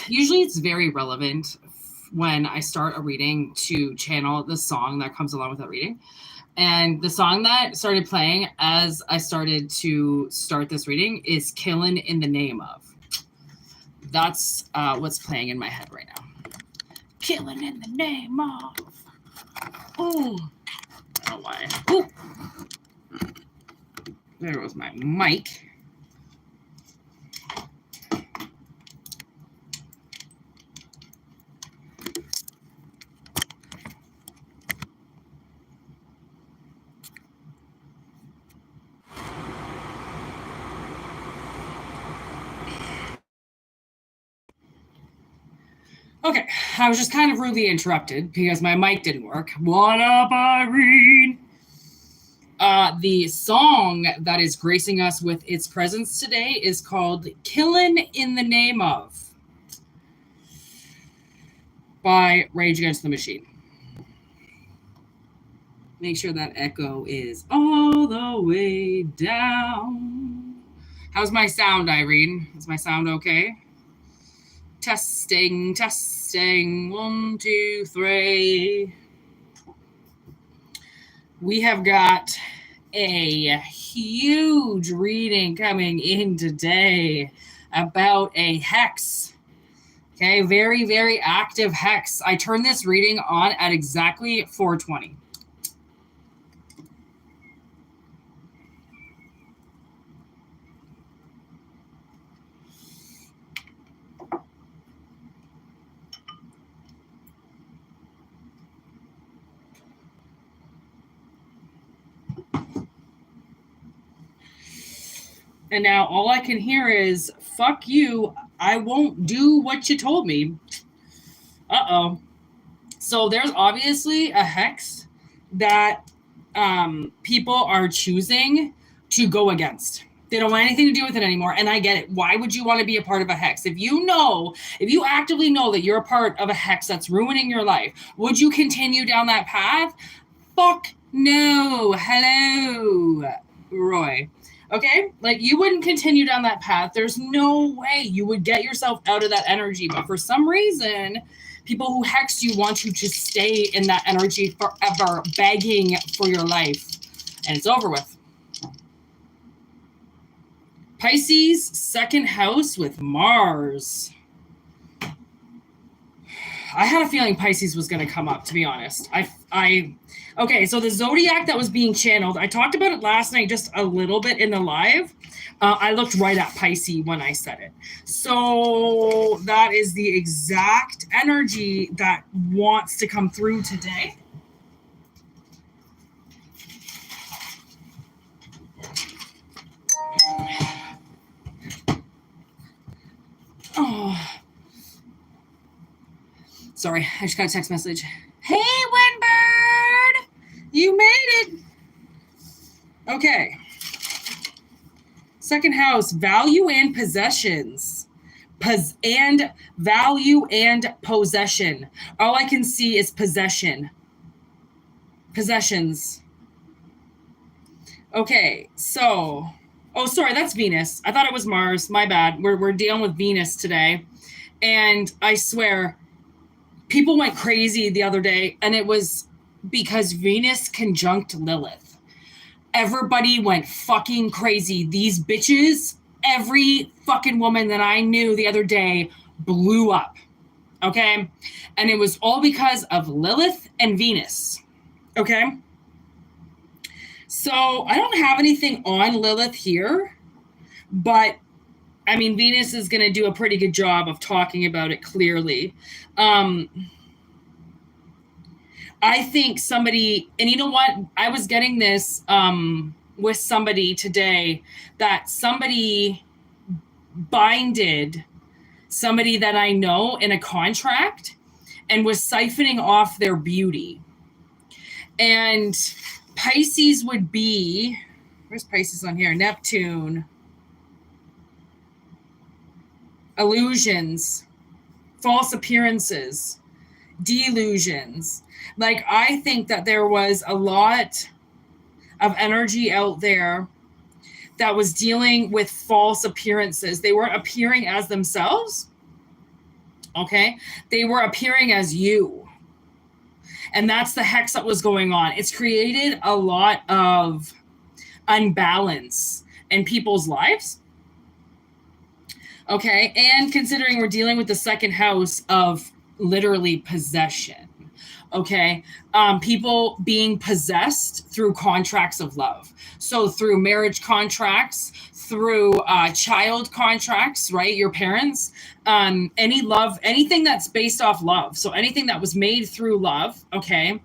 usually it's very relevant when I start a reading to channel the song that comes along with that reading. And the song that started playing as I started to start this reading is Killin' in the Name of. That's what's playing in my head right now. Killin' in the name of. Oh, I don't know why. Ooh. There goes my mic. Okay, I was just kind of rudely interrupted because my mic didn't work. What up, Irene? The song that is gracing us with its presence today is called Killin' in the Name of by Rage Against the Machine. Make sure that echo is all the way down. How's my sound, Irene? Is my sound okay? Testing, testing, 1, 2, 3. We have got a huge reading coming in today about a hex. Okay, very, very active hex. I turned this reading on at exactly 4:20. And now all I can hear is, fuck you, I won't do what you told me. Uh-oh. So there's obviously a hex that people are choosing to go against. They don't want anything to do with it anymore. And I get it. Why would you want to be a part of a hex? If you actively know that you're a part of a hex that's ruining your life, would you continue down that path? Fuck no. Hello, Roy. Okay? Like, you wouldn't continue down that path. There's no way you would get yourself out of that energy. But for some reason, people who hex you want you to stay in that energy forever, begging for your life. And it's over with. Pisces, second house with Mars. I had a feeling Pisces was going to come up, to be honest. Okay, so the zodiac that was being channeled, I talked about it last night just a little bit in the live. I looked right at Pisces when I said it. So that is the exact energy that wants to come through today. Oh. Sorry, I just got a text message. Hey, Windbird! You made it! Okay. Second house, value and possessions. And value and possession. All I can see is possession. Possessions. Okay, so... Oh, sorry, that's Venus. I thought it was Mars. My bad. We're dealing with Venus today. And I swear, people went crazy the other day, and it was because Venus conjunct Lilith. Everybody went fucking crazy. These bitches, every fucking woman that I knew the other day blew up. Okay? And it was all because of Lilith and Venus. Okay? So I don't have anything on Lilith here, but I mean, Venus is going to do a pretty good job of talking about it clearly. I think somebody, and you know what? I was getting this with somebody today, that somebody binded somebody that I know in a contract and was siphoning off their beauty. And Pisces would be, where's Pisces on here? Neptune. Illusions. False appearances. Delusions. Like, I think that there was a lot of energy out there that was dealing with false appearances. They weren't appearing as themselves. Okay? They were appearing as you. And that's the hex that was going on. It's created a lot of unbalance in people's lives. Okay? And considering we're dealing with the second house of literally possession. Okay? People being possessed through contracts of love. So through marriage contracts, through child contracts, right? Your parents, any love, anything that's based off love. So anything that was made through love, okay?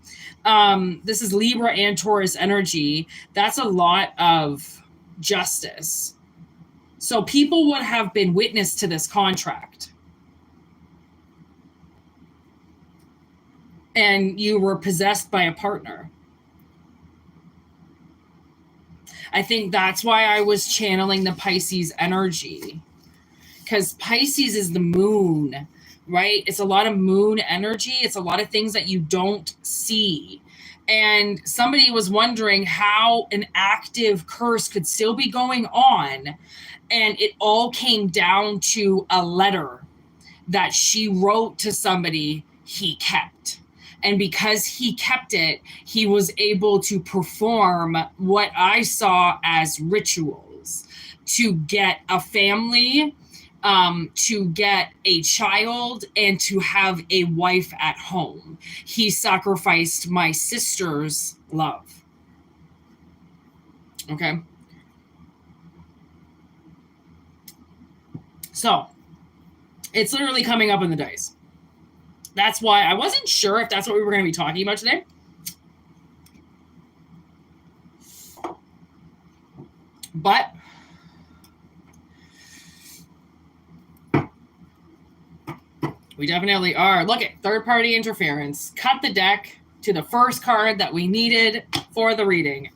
This is Libra and Taurus energy. That's a lot of justice. So people would have been witness to this contract. And you were possessed by a partner. I think that's why I was channeling the Pisces energy. Because Pisces is the moon, right? It's a lot of moon energy. It's a lot of things that you don't see. And somebody was wondering how an active curse could still be going on. And it all came down to a letter that she wrote to somebody he kept. And because he kept it, he was able to perform what I saw as rituals to get a family, to get a child, and to have a wife at home. He sacrificed my sister's love. Okay. So it's literally coming up in the dice. That's why I wasn't sure if that's what we were going to be talking about today. But we definitely are. Look at third-party interference. Cut the deck to the first card that we needed for the reading.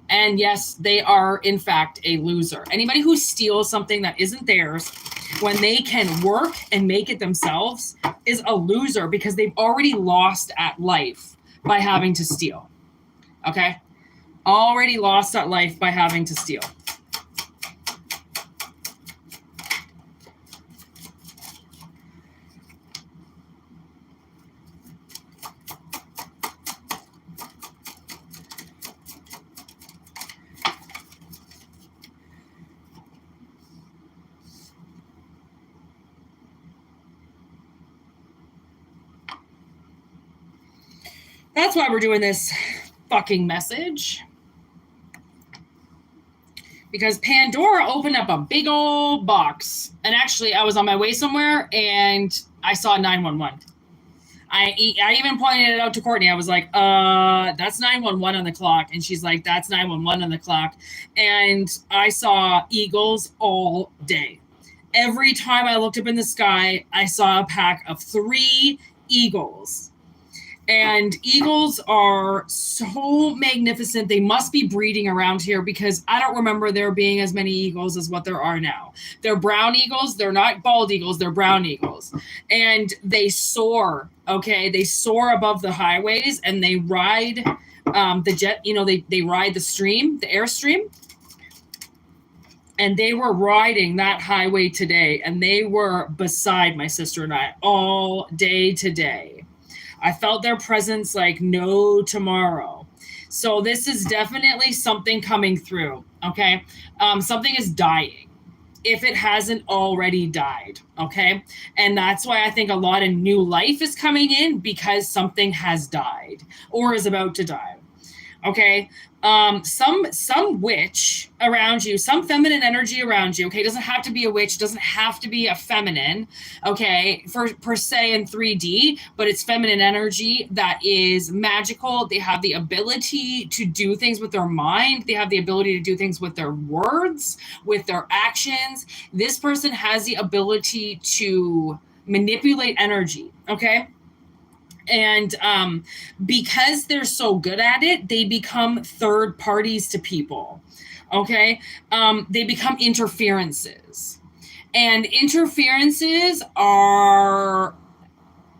And yes, they are, in fact, a loser. Anybody who steals something that isn't theirs when they can work and make it themselves is a loser because they've already lost at life by having to steal. Okay? Already lost at life by having to steal. That's why we're doing this fucking message. Because Pandora opened up a big old box. And actually, I was on my way somewhere and I saw 911. I even pointed it out to Courtney. I was like, that's 911 on the clock. And she's like, that's 911 on the clock. And I saw eagles all day. Every time I looked up in the sky, I saw a pack of 3 eagles. And eagles are so magnificent. They must be breeding around here because I don't remember there being as many eagles as what there are now. They're brown eagles. They're not bald eagles. They're brown eagles. And they soar, okay? They soar above the highways and they ride the jet, they ride the stream, the airstream. And they were riding that highway today. And they were beside my sister and I all day today. I felt their presence like no tomorrow. So this is definitely something coming through, okay? Something is dying if it hasn't already died, okay? And that's why I think a lot of new life is coming in because something has died or is about to die, okay? Some witch around you, some feminine energy around you, okay? It doesn't have to be a witch, doesn't have to be a feminine, okay, per se in 3D, but it's feminine energy that is magical. They have the ability to do things with their mind. They have the ability to do things with their words, with their actions. This person has the ability to manipulate energy, okay? And because they're so good at it, they become third parties to people, okay? They become interferences. And interferences are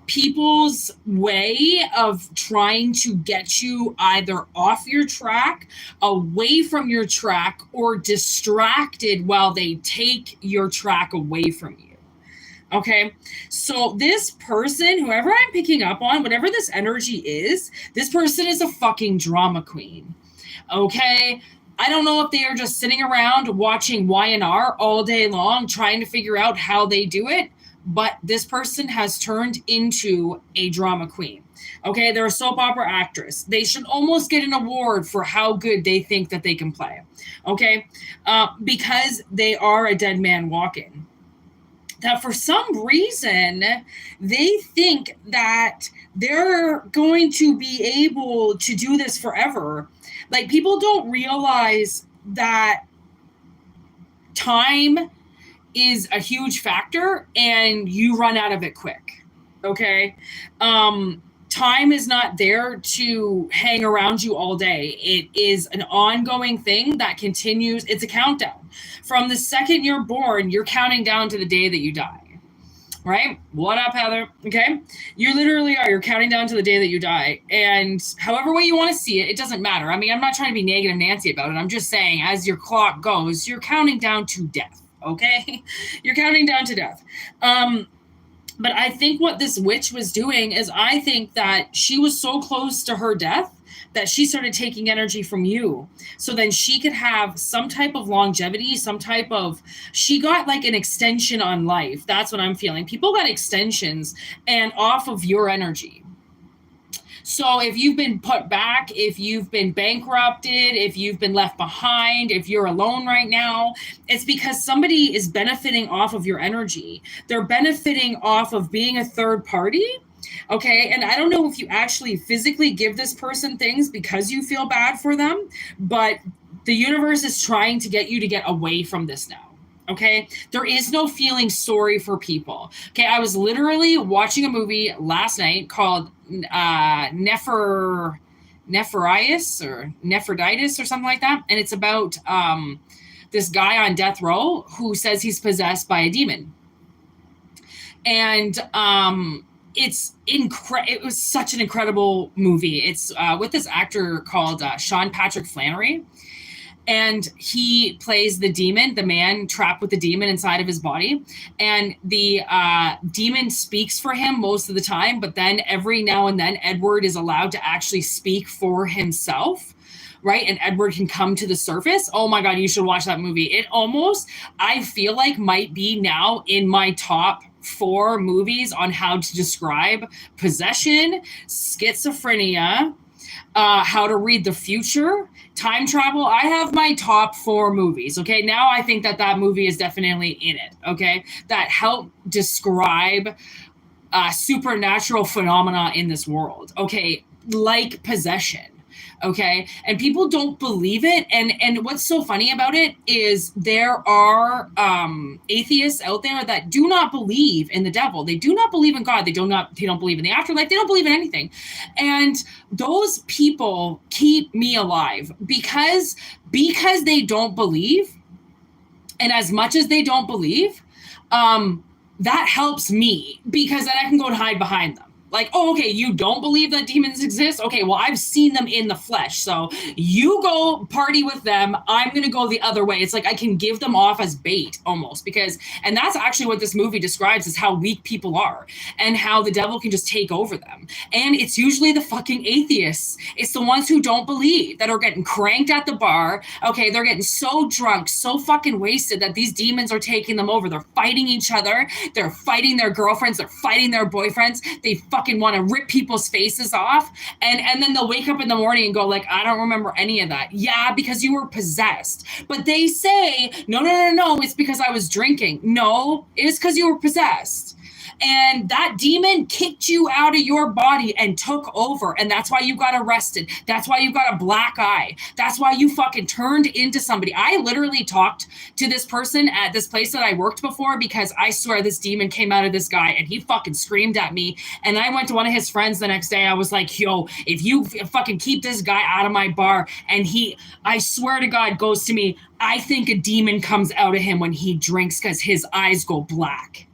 people's way of trying to get you either off your track, away from your track, or distracted while they take your track away from you. Okay. So this person, whoever I'm picking up on, whatever this energy is, this person is a fucking drama queen. Okay. I don't know if they are just sitting around watching Y&R all day long trying to figure out how they do it, but this person has turned into a drama queen. Okay, they're a soap opera actress. They should almost get an award for how good they think that they can play. Okay, because they are a dead man walking. That for some reason they think that they're going to be able to do this forever. Like, people don't realize that time is a huge factor and you run out of it quick. Okay. Time is not there to hang around you all day. It is an ongoing thing that continues. It's a countdown. From the second you're born, you're counting down to the day that you die. Right? What up, Heather? Okay. You literally are. You're counting down to the day that you die. And however way you want to see it, it doesn't matter. I mean, I'm not trying to be negative Nancy about it. I'm just saying, as your clock goes, you're counting down to death. Okay. You're counting down to death. But I think what this witch was doing is, I think that she was so close to her death that she started taking energy from you. So then she could have some type of longevity, she got like an extension on life. That's what I'm feeling. People got extensions and off of your energy. So if you've been put back, if you've been bankrupted, if you've been left behind, if you're alone right now, it's because somebody is benefiting off of your energy. They're benefiting off of being a third party. Okay. And I don't know if you actually physically give this person things because you feel bad for them, but the universe is trying to get you to get away from this now. Okay. There is no feeling sorry for people. Okay. I was literally watching a movie last night called Nephritis or Nephriditis or something like that. And it's about this guy on death row who says he's possessed by a demon. And it was such an incredible movie. It's with this actor called Sean Patrick Flanery. And he plays the demon, the man trapped with the demon inside of his body. And the demon speaks for him most of the time, but then every now and then Edward is allowed to actually speak for himself, right? And Edward can come to the surface. Oh my God, you should watch that movie. It almost, I feel like, might be now in my top 4 movies on how to describe possession, schizophrenia, how to read the future, time travel. I have my top 4 movies. Okay. Now I think that movie is definitely in it. Okay. That help describe supernatural phenomena in this world. Okay. Like possession. Okay. And people don't believe it. And what's so funny about it is there are atheists out there that do not believe in the devil. They do not believe in God. They don't believe in the afterlife. They don't believe in anything. And those people keep me alive because they don't believe. And as much as they don't believe, that helps me because then I can go and hide behind them. Like, oh, okay, you don't believe that demons exist? Okay, well, I've seen them in the flesh. So you go party with them. I'm going to go the other way. It's like I can give them off as bait almost and that's actually what this movie describes, is how weak people are and how the devil can just take over them. And it's usually the fucking atheists. It's the ones who don't believe that are getting cranked at the bar. Okay, they're getting so drunk, so fucking wasted that these demons are taking them over. They're fighting each other. They're fighting their girlfriends. They're fighting their boyfriends. They fucking want to rip people's faces off, and then they'll wake up in the morning and go like, I don't remember any of that. Yeah, because you were possessed. But they say no, it's because I was drinking. No, it was because you were possessed. And that demon kicked you out of your body and took over. And that's why you got arrested. That's why you got a black eye. That's why you fucking turned into somebody. I literally talked to this person at this place that I worked before because I swear this demon came out of this guy and he fucking screamed at me. And I went to one of his friends the next day. I was like, yo, if you fucking keep this guy out of my bar, and I swear to God, goes to me, I think a demon comes out of him when he drinks because his eyes go black.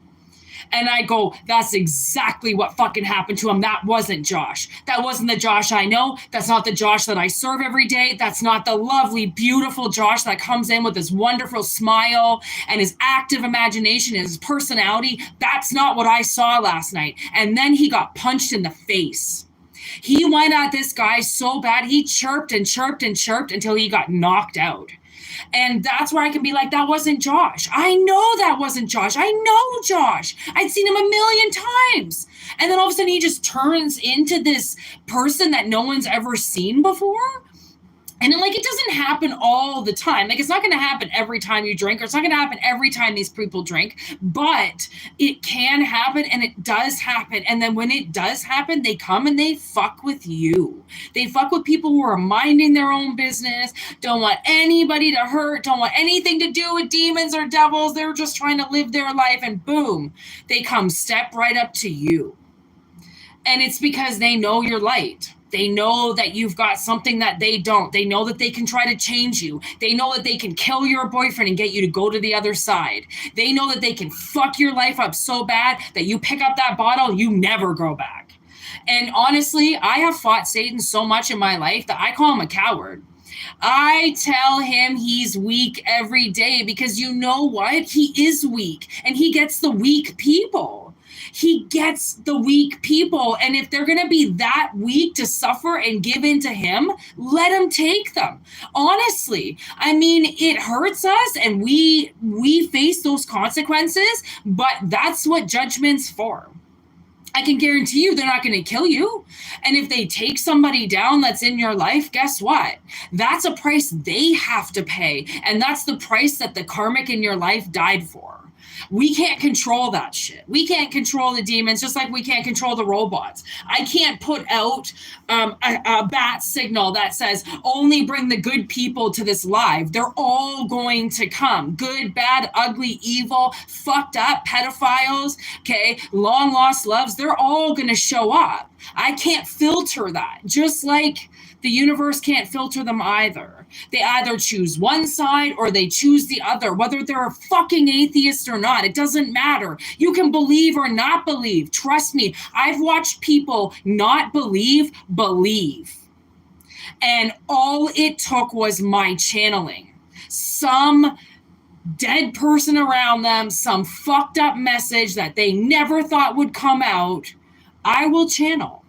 And I go, that's exactly what fucking happened to him. That wasn't Josh. That wasn't the Josh I know. That's not the Josh that I serve every day. That's not the lovely, beautiful Josh that comes in with his wonderful smile and his active imagination and his personality. That's not what I saw last night. And then he got punched in the face. He went at this guy so bad. He chirped and chirped and chirped until he got knocked out. And that's where I can be like, that wasn't Josh. I know that wasn't Josh. I know Josh. I'd seen him a million times. And then all of a sudden he just turns into this person that no one's ever seen before. And like, it doesn't happen all the time. Like, it's not going to happen every time you drink, or it's not going to happen every time these people drink, but it can happen, and it does happen. And then when it does happen, they come and they fuck with you. They fuck with people who are minding their own business, don't want anybody to hurt, don't want anything to do with demons or devils. They're just trying to live their life, and boom, they come step right up to you. And it's because they know you're light. They know that you've got something that they don't. They know that they can try to change you. They know that they can kill your boyfriend and get you to go to the other side. They know that they can fuck your life up so bad that you pick up that bottle, you never go back. And honestly, I have fought Satan so much in my life that I call him a coward. I tell him he's weak every day because you know what? He is weak, and he gets the weak people. He gets the weak people. And if they're going to be that weak to suffer and give in to him, let him take them. Honestly, I mean, it hurts us, and we face those consequences, but that's what judgment's for. I can guarantee you they're not going to kill you. And if they take somebody down that's in your life, guess what? That's a price they have to pay. And that's the price that the karmic in your life died for. We can't control that shit. We can't control the demons, just like we can't control the robots. I can't put out a bat signal that says only bring the good people to this live. They're all going to come. Good, bad, ugly, evil, fucked up, pedophiles, okay, long lost loves. They're all going to show up. I can't filter that, just like the universe can't filter them either. They either choose one side or they choose the other, whether they're a fucking atheist or not. It doesn't matter. You can believe or not believe. Trust me, I've watched people not believe. And all it took was my channeling. Some dead person around them, some fucked up message that they never thought would come out, I will channel.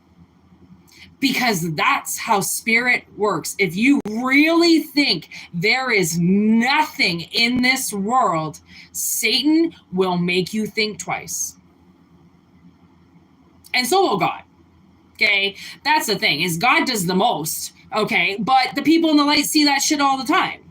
Because that's how spirit works. If you really think there is nothing in this world, Satan will make you think twice. And so will God. Okay? That's the thing, is God does the most. Okay? But the people in the light see that shit all the time.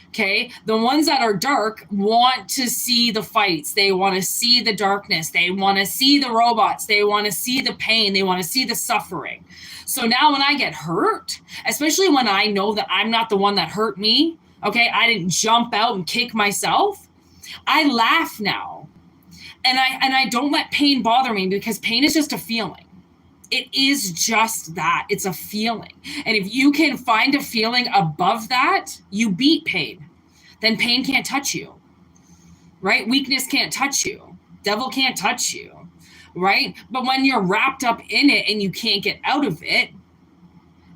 Okay, the ones that are dark want to see the fights. They want to see the darkness. They want to see the robots. They want to see the pain. They want to see the suffering. So now when I get hurt, especially when I know that I'm not the one that hurt me, okay, I didn't jump out and kick myself, I laugh now. And I don't let pain bother me, because pain is just a feeling. It is just that. It's a feeling. And if you can find a feeling above that, you beat pain. Then pain can't touch you, right? Weakness can't touch you. Devil can't touch you, right? But when you're wrapped up in it and you can't get out of it,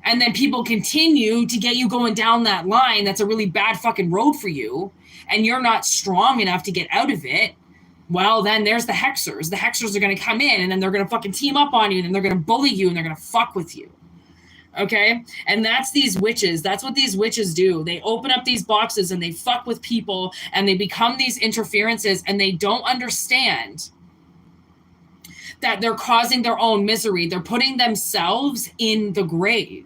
and then people continue to get you going down that line, that's a really bad fucking road for you, and you're not strong enough to get out of it, well, then there's the hexers. The hexers are going to come in, and then they're going to fucking team up on you, and then they're going to bully you, and they're going to fuck with you. Okay? And that's these witches. That's what these witches do. They open up these boxes, and they fuck with people, and they become these interferences, and they don't understand that they're causing their own misery. They're putting themselves in the grave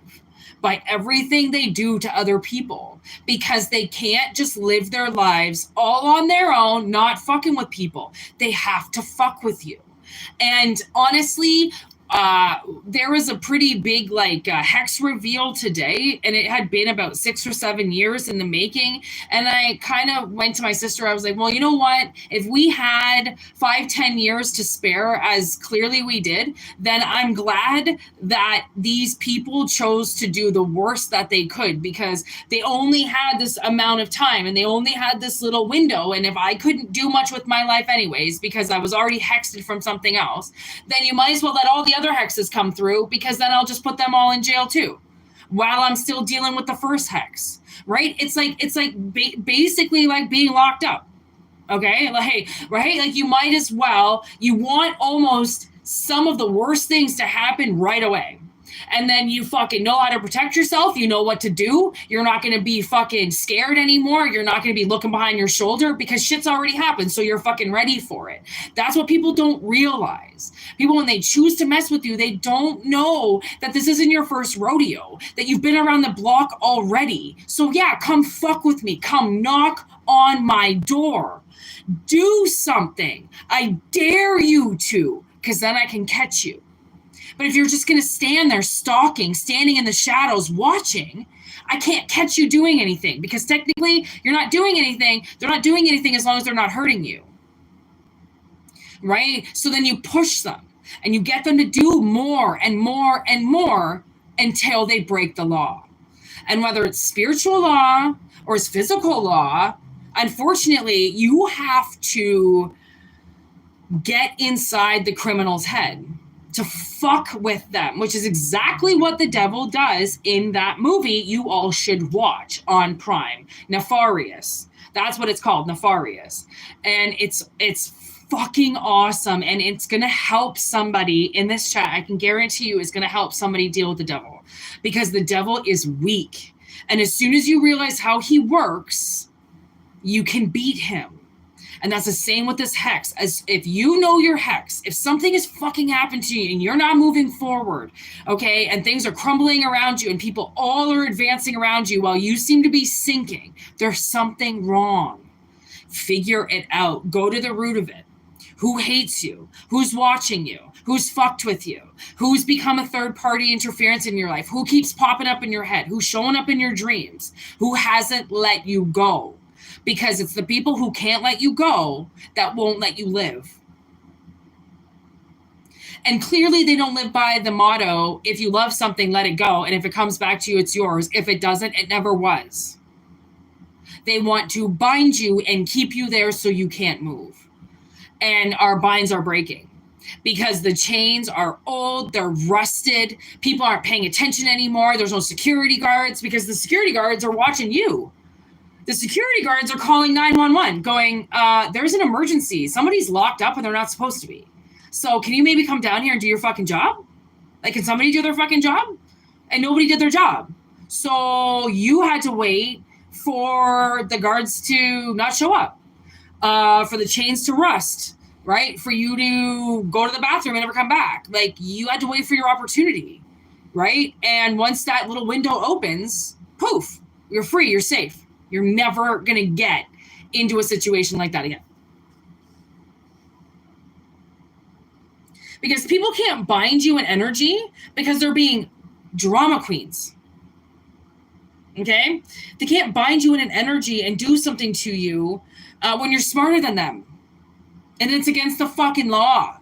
by everything they do to other people, because they can't just live their lives all on their own, not fucking with people. They have to fuck with you. And honestly, there was a pretty big hex reveal today, and it had been about 6 or 7 years in the making. And I kind of went to my sister. I was like, well, you know what, if we had 5-10 years to spare, as clearly we did, then I'm glad that these people chose to do the worst that they could, because they only had this amount of time and they only had this little window. And if I couldn't do much with my life anyways because I was already hexed from something else, then you might as well let all the other hexes come through, because then I'll just put them all in jail too, while I'm still dealing with the first hex, right? It's like basically like being locked up, okay? Like, right? Like, you might as well, you want almost some of the worst things to happen right away. And then you fucking know how to protect yourself. You know what to do. You're not going to be fucking scared anymore. You're not going to be looking behind your shoulder, because shit's already happened. So you're fucking ready for it. That's what people don't realize. People, when they choose to mess with you, they don't know that this isn't your first rodeo, that you've been around the block already. So yeah, come fuck with me. Come knock on my door. Do something. I dare you to, because then I can catch you. But if you're just going to stand there stalking, standing in the shadows, watching, I can't catch you doing anything, because technically you're not doing anything. They're not doing anything as long as they're not hurting you. Right? So then you push them and you get them to do more and more and more until they break the law. And whether it's spiritual law or it's physical law, unfortunately, you have to get inside the criminal's head to fuck with them, which is exactly what the devil does in that movie you all should watch on Prime. Nefarious. That's what it's called, Nefarious. And it's fucking awesome, and it's going to help somebody in this chat. I can guarantee you it's going to help somebody deal with the devil, because the devil is weak. And as soon as you realize how he works, you can beat him. And that's the same with this hex. As if you know your hex, if something has fucking happened to you and you're not moving forward, okay, and things are crumbling around you and people all are advancing around you while you seem to be sinking, there's something wrong. Figure it out. Go to the root of it. Who hates you? Who's watching you? Who's fucked with you? Who's become a third-party interference in your life? Who keeps popping up in your head? Who's showing up in your dreams? Who hasn't let you go? Because it's the people who can't let you go that won't let you live. And clearly they don't live by the motto, if you love something, let it go. And if it comes back to you, it's yours. If it doesn't, it never was. They want to bind you and keep you there so you can't move. And our binds are breaking, because the chains are old, they're rusted. People aren't paying attention anymore. There's no security guards, because the security guards are watching you. The security guards are calling 911 going, there's an emergency. Somebody's locked up and they're not supposed to be. So can you maybe come down here and do your fucking job? Like, can somebody do their fucking job? And nobody did their job. So you had to wait for the guards to not show up, for the chains to rust, right? For you to go to the bathroom and never come back. Like, you had to wait for your opportunity, right? And once that little window opens, poof, you're free, you're safe. You're never going to get into a situation like that again. Because people can't bind you in energy because they're being drama queens. Okay? They can't bind you in an energy and do something to you when you're smarter than them. And it's against the fucking law.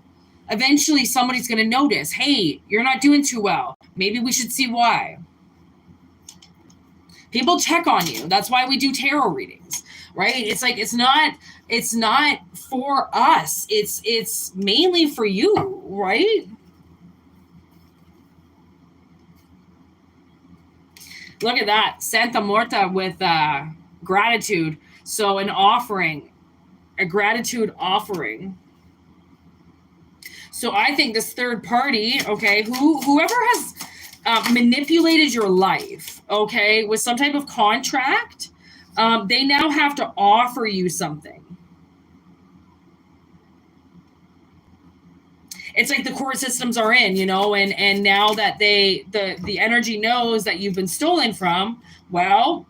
Eventually somebody's going to notice, hey, you're not doing too well. Maybe we should see why. People check on you. That's why we do tarot readings, right? It's like, it's not for us. It's mainly for you, right? Look at that. Santa Morta with gratitude. So an offering, a gratitude offering. So I think this third party, okay, whoever has manipulated your life, okay, with some type of contract, they now have to offer you something. It's like the court systems are in, you know, and now that the energy knows that you've been stolen from, well,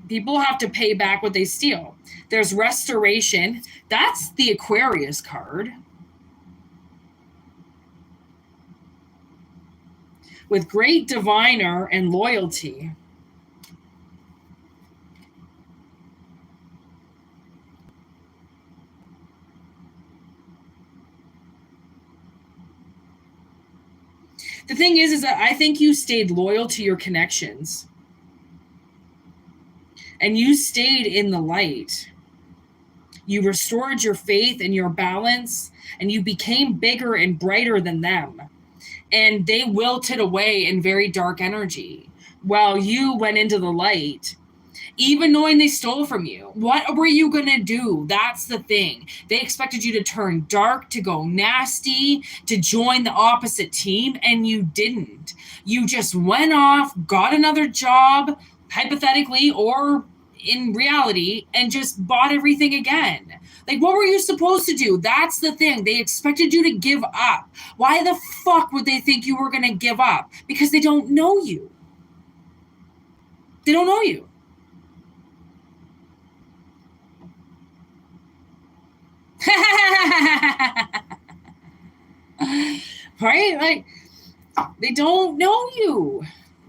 people have to pay back what they steal. There's restoration. That's the Aquarius card. with great diviner and loyalty. The thing is that I think you stayed loyal to your connections. And you stayed in the light. You restored your faith and your balance, and you became bigger and brighter than them. And they wilted away in very dark energy while you went into the light, even knowing they stole from you. What were you going to do? That's the thing. They expected you to turn dark, to go nasty, to join the opposite team, and you didn't. You just went off, got another job, hypothetically or in reality, and just bought everything again. Like, what were you supposed to do? That's the thing. They expected you to give up. Why the fuck would they think you were going to give up? Because they don't know you. They don't know you. Right? Like, they don't know you.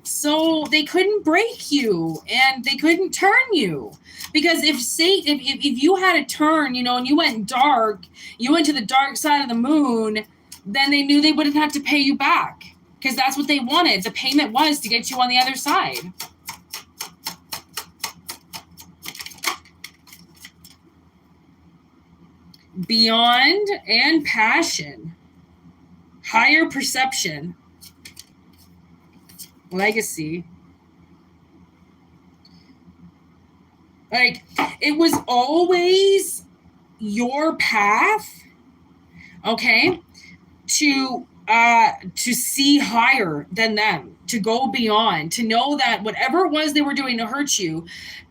So they couldn't break you and they couldn't turn you. Because if you had a turn, and you went dark, you went to the dark side of the moon, then they knew they wouldn't have to pay you back. Because that's what they wanted. The payment was to get you on the other side. Beyond and passion. Higher perception. Legacy. Like, it was always your path, okay, to see higher than them, to go beyond, to know that whatever it was they were doing to hurt you,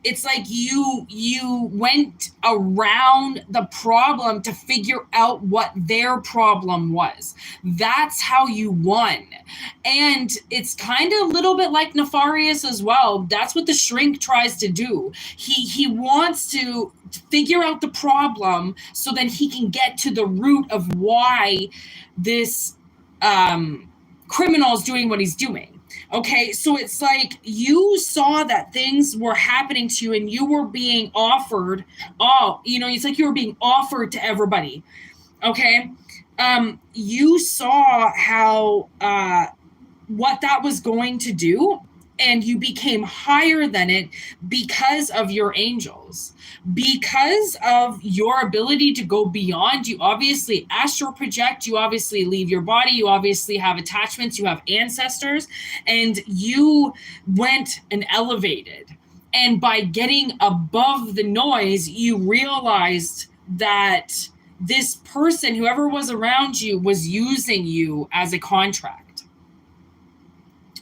it's like you went around the problem to figure out what their problem was. That's how you won. And it's kind of a little bit like Nefarious as well. That's what the shrink tries to do. He wants to figure out the problem so then he can get to the root of why this criminal is doing what he's doing. Okay, so it's like you saw that things were happening to you and you were being offered, it's like you were being offered to everybody. Okay, you saw how what that was going to do, and you became higher than it because of your angels, because of your ability to go beyond. You obviously astral project, you obviously leave your body, you obviously have attachments, you have ancestors, and you went and elevated. And by getting above the noise, you realized that this person, whoever was around you, was using you as a contract.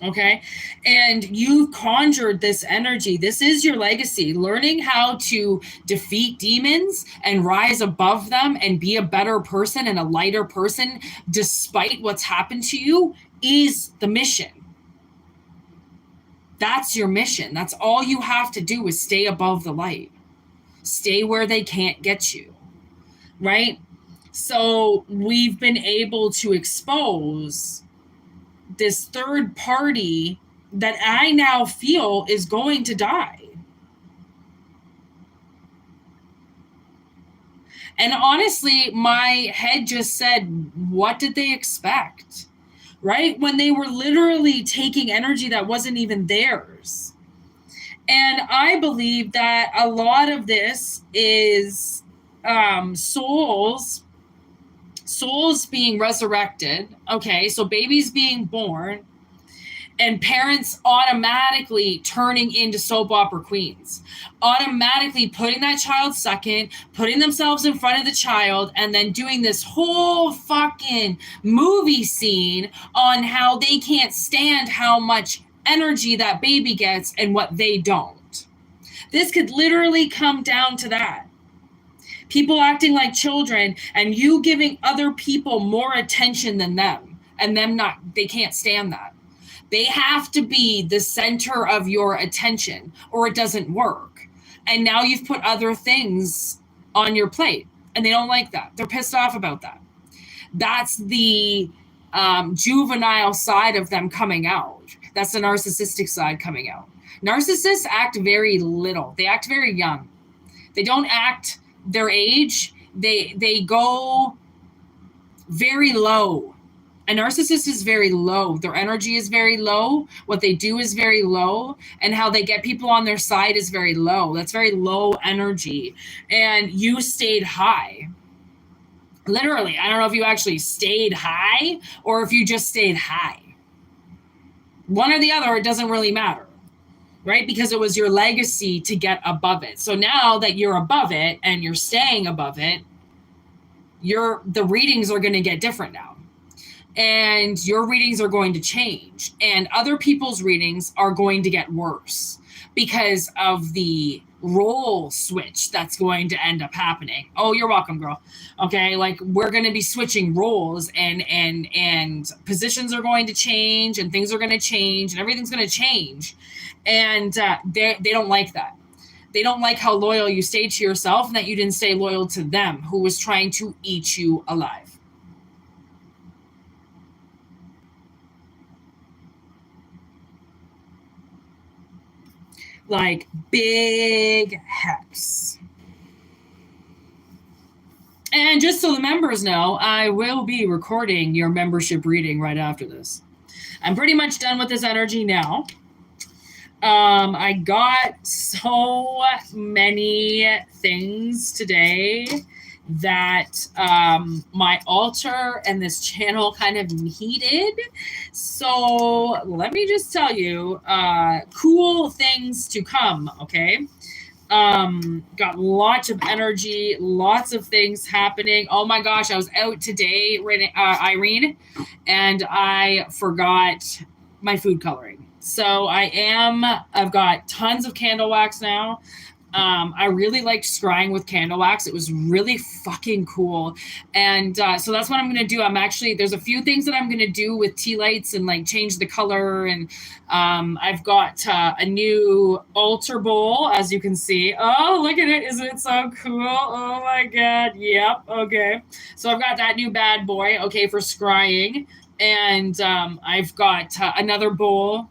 Okay. And you've conjured this energy. This is your legacy. Learning how to defeat demons and rise above them and be a better person and a lighter person despite what's happened to you is the mission. That's your mission. That's all you have to do is stay above the light. Stay where they can't get you. Right? So we've been able to expose this third party that I now feel is going to die. And honestly, my head just said, what did they expect? Right? When they were literally taking energy that wasn't even theirs. And I believe that a lot of this is souls being resurrected. Okay, so babies being born and parents automatically turning into soap opera queens, automatically putting that child second, putting themselves in front of the child, and then doing this whole fucking movie scene on how they can't stand how much energy that baby gets and what they don't. This could literally come down to that. People acting like children and you giving other people more attention than them, and them not, they can't stand that. They have to be the center of your attention or it doesn't work. And now you've put other things on your plate and they don't like that. They're pissed off about that. That's the juvenile side of them coming out. That's the narcissistic side coming out. Narcissists act very little. They act very young. They don't act their age. They go very low. A narcissist is very low. Their energy is very low. What they do is very low. And how they get people on their side is very low. That's very low energy. And you stayed high. Literally, I don't know if you actually stayed high or if you just stayed high. One or the other, it doesn't really matter, right? Because it was your legacy to get above it. So now that you're above it and you're staying above it, the readings are going to get different now. And your readings are going to change. And other people's readings are going to get worse because of the role switch that's going to end up happening. Oh, you're welcome, girl. Okay, like we're going to be switching roles and positions are going to change and things are going to change and everything's going to change. And they don't like that. They don't like how loyal you stayed to yourself and that you didn't stay loyal to them, who was trying to eat you alive. Like big hex. And just so the members know, I will be recording your membership reading right after this. I'm pretty much done with this energy now. I got so many things today that my altar and this channel kind of needed. So let me just tell you, cool things to come, okay? Got lots of energy, lots of things happening. Oh my gosh, I was out today, Irene, and I forgot my food coloring. So I've got tons of candle wax now. I really liked scrying with candle wax. It was really fucking cool. And so that's what I'm going to do. There's a few things that I'm going to do with tea lights and like change the color. And I've got a new altar bowl, as you can see. Oh, look at it. Isn't it so cool? Oh my God. Yep. Okay. So I've got that new bad boy, okay, for scrying. And I've got another bowl.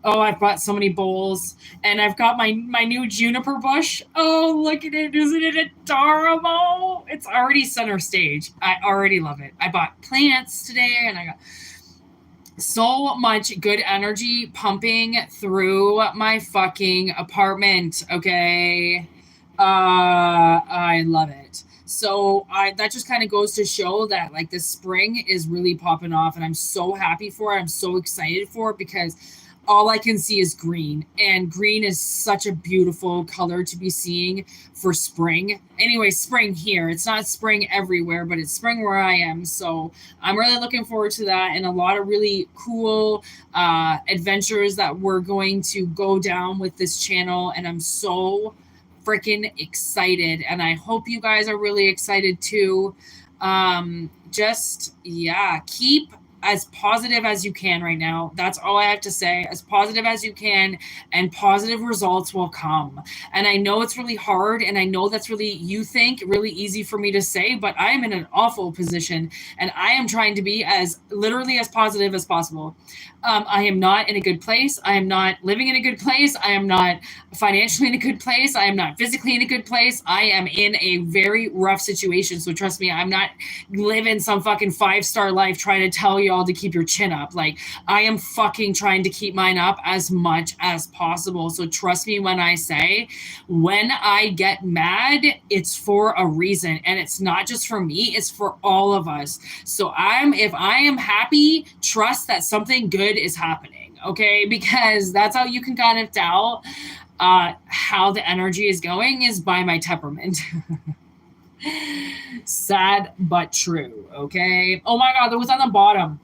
Oh, I've bought so many bowls. And I've got my new juniper bush. Oh, look at it. Isn't it adorable? It's already center stage. I already love it. I bought plants today and I got so much good energy pumping through my fucking apartment. Okay. I love it. So that just kind of goes to show that like this spring is really popping off and I'm so happy for it. I'm so excited for it because all I can see is green, and green is such a beautiful color to be seeing for spring. Anyway, spring here. It's not spring everywhere, but it's spring where I am. So I'm really looking forward to that and a lot of really cool adventures that we're going to go down with this channel. And I'm so freaking excited. And I hope you guys are really excited too. Keep as positive as you can right now. That's all I have to say. As positive as you can, and positive results will come. And I know it's really hard, and I know that's really, you think, really easy for me to say, but I am in an awful position, and I am trying to be as literally as positive as possible. I am not in a good place. I am not living in a good place. I am not financially in a good place. I am not physically in a good place. I am in a very rough situation. So trust me, I'm not living some fucking 5-star life trying to tell you all to keep your chin up. Like, I am fucking trying to keep mine up as much as possible. So trust me when I say, when I get mad, it's for a reason. And it's not just for me, it's for all of us. So if I am happy, trust that something good is happening, okay? Because that's how you can kind of tell how the energy is going, is by my temperament. Sad but true, okay? Oh my God, there was on the bottom,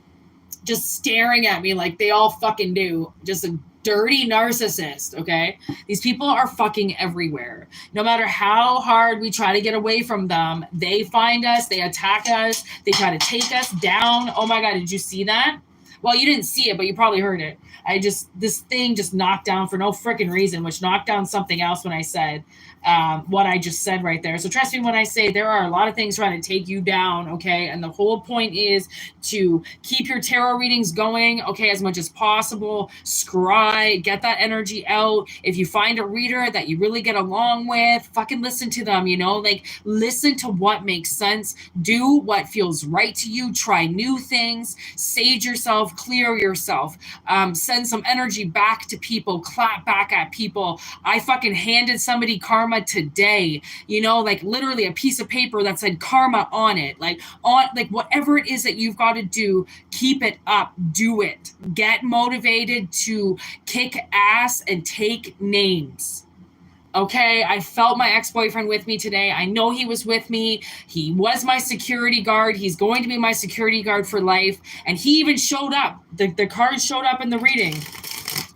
just staring at me like they all fucking do. Just a dirty narcissist, okay? These people are fucking everywhere. No matter how hard we try to get away from them, they find us, they attack us, they try to take us down. Oh my God, did you see that? Well, you didn't see it, but you probably heard it. This thing just knocked down for no freaking reason, which knocked down something else when I said, what I just said right there. So trust me when I say there are a lot of things trying to take you down, okay? And the whole point is to keep your tarot readings going, okay, as much as possible. Scry, get that energy out. If you find a reader that you really get along with, fucking listen to them, you know? Like, listen to what makes sense. Do what feels right to you. Try new things. Sage yourself. Clear yourself. Send some energy back to people. Clap back at people. I fucking handed somebody karma today, you know, like literally a piece of paper that said karma on it, like whatever it is that you've got to do, keep it up, do it, get motivated to kick ass and take names. Okay, I felt my ex-boyfriend with me today. I know he was with me. He was my security guard. He's going to be my security guard for life. And he even showed up. The card showed up in the reading.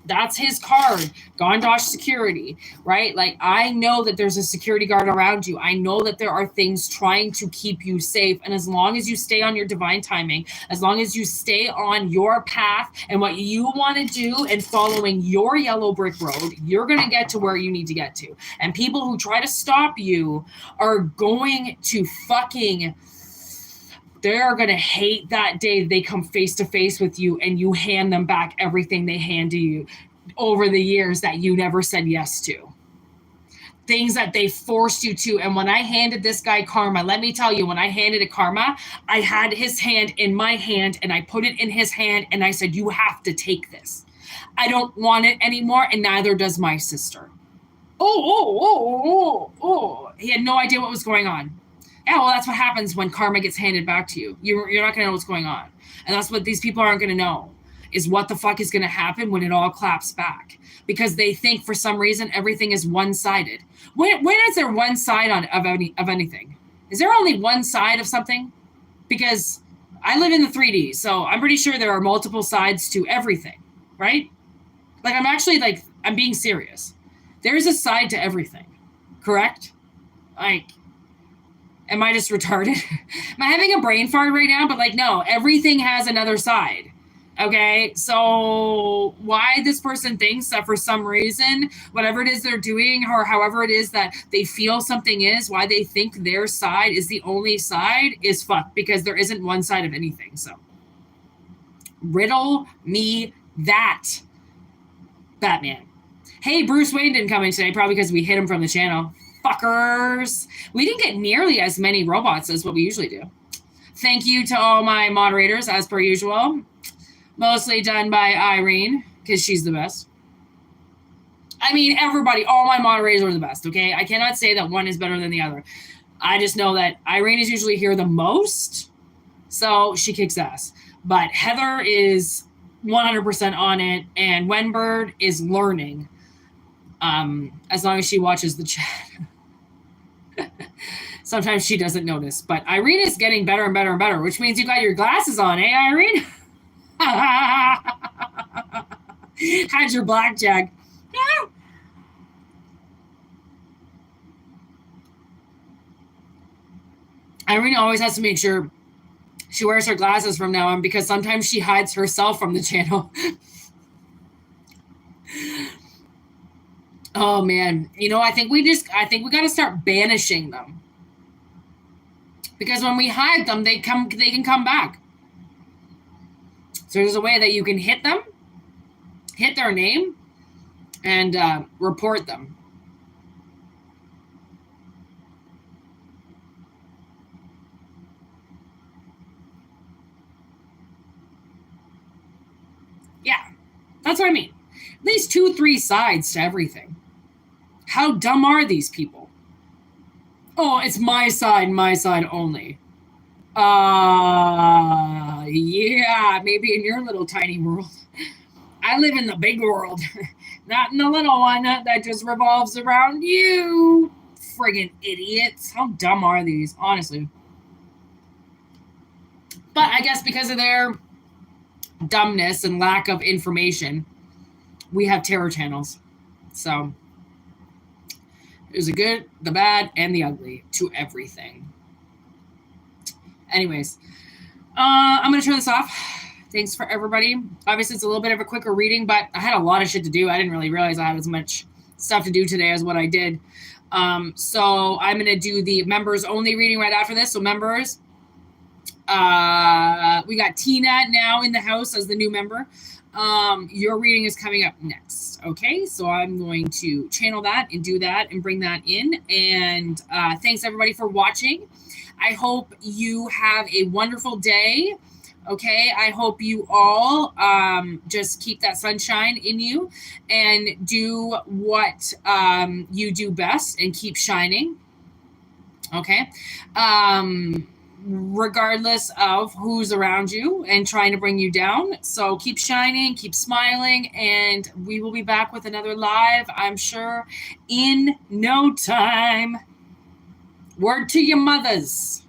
That's his card, Gondosh Security, right? Like, I know that there's a security guard around you. I know that there are things trying to keep you safe. And as long as you stay on your divine timing, as long as you stay on your path and what you want to do and following your yellow brick road, you're going to get to where you need to get to. And people who try to stop you are going to fucking... they're going to hate that day they come face to face with you and you hand them back everything they hand to you over the years that you never said yes to. Things that they forced you to. And when I handed this guy karma, let me tell you, when I handed it karma, I had his hand in my hand and I put it in his hand and I said, you have to take this. I don't want it anymore, and neither does my sister. Oh. He had no idea what was going on. Yeah, well, that's what happens when karma gets handed back to you. You're not going to know what's going on. And that's what these people aren't going to know, is what the fuck is going to happen when it all claps back. Because they think for some reason everything is one-sided. When is there one side of anything? Is there only one side of something? Because I live in the 3D, so I'm pretty sure there are multiple sides to everything, right? Like, I'm being serious. There's a side to everything, correct? Like... am I just retarded? Am I having a brain fart right now? But no, everything has another side. Okay, so why this person thinks that for some reason, whatever it is they're doing or however it is that they feel something is, why they think their side is the only side is fucked, because there isn't one side of anything. So riddle me that, Batman. Hey, Bruce Wayne didn't come in today, probably because we hit him from the channel. Fuckers. We didn't get nearly as many robots as what we usually do. Thank you to all my moderators, as per usual. Mostly done by Irene, because she's the best. I mean, everybody, all my moderators are the best, okay? I cannot say that one is better than the other. I just know that Irene is usually here the most, so she kicks ass. But Heather is 100% on it, and Wenbird is learning, as long as she watches the chat. Sometimes she doesn't notice, but Irene is getting better and better and better, which means you got your glasses on, eh, Irene? Had your blackjack. Irene always has to make sure she wears her glasses from now on, because sometimes she hides herself from the channel. Oh man, I think we got to start banishing them, because when we hide them, they can come back. So there's a way that you can hit them, hit their name, and report them. Yeah, that's what I mean. At least 2-3 sides to everything. How dumb are these people? Oh, it's my side only. Yeah, maybe in your little tiny world. I live in the big world, not in the little one that just revolves around you. Friggin' idiots. How dumb are these, honestly? But I guess because of their dumbness and lack of information, we have terror channels. So there's the good, the bad, and the ugly to everything. Anyways, I'm going to turn this off. Thanks for everybody. Obviously, it's a little bit of a quicker reading, but I had a lot of shit to do. I didn't really realize I had as much stuff to do today as what I did. So I'm going to do the members only reading right after this. So members, we got Tina now in the house as the new member. Your reading is coming up next. Okay, so I'm going to channel that and do that and bring that in. And thanks everybody for watching. I hope you have a wonderful day. Okay, I hope you all just keep that sunshine in you and do what you do best and keep shining. Okay. Regardless of who's around you and trying to bring you down. So keep shining, keep smiling, and we will be back with another live, I'm sure, in no time. Word to your mothers.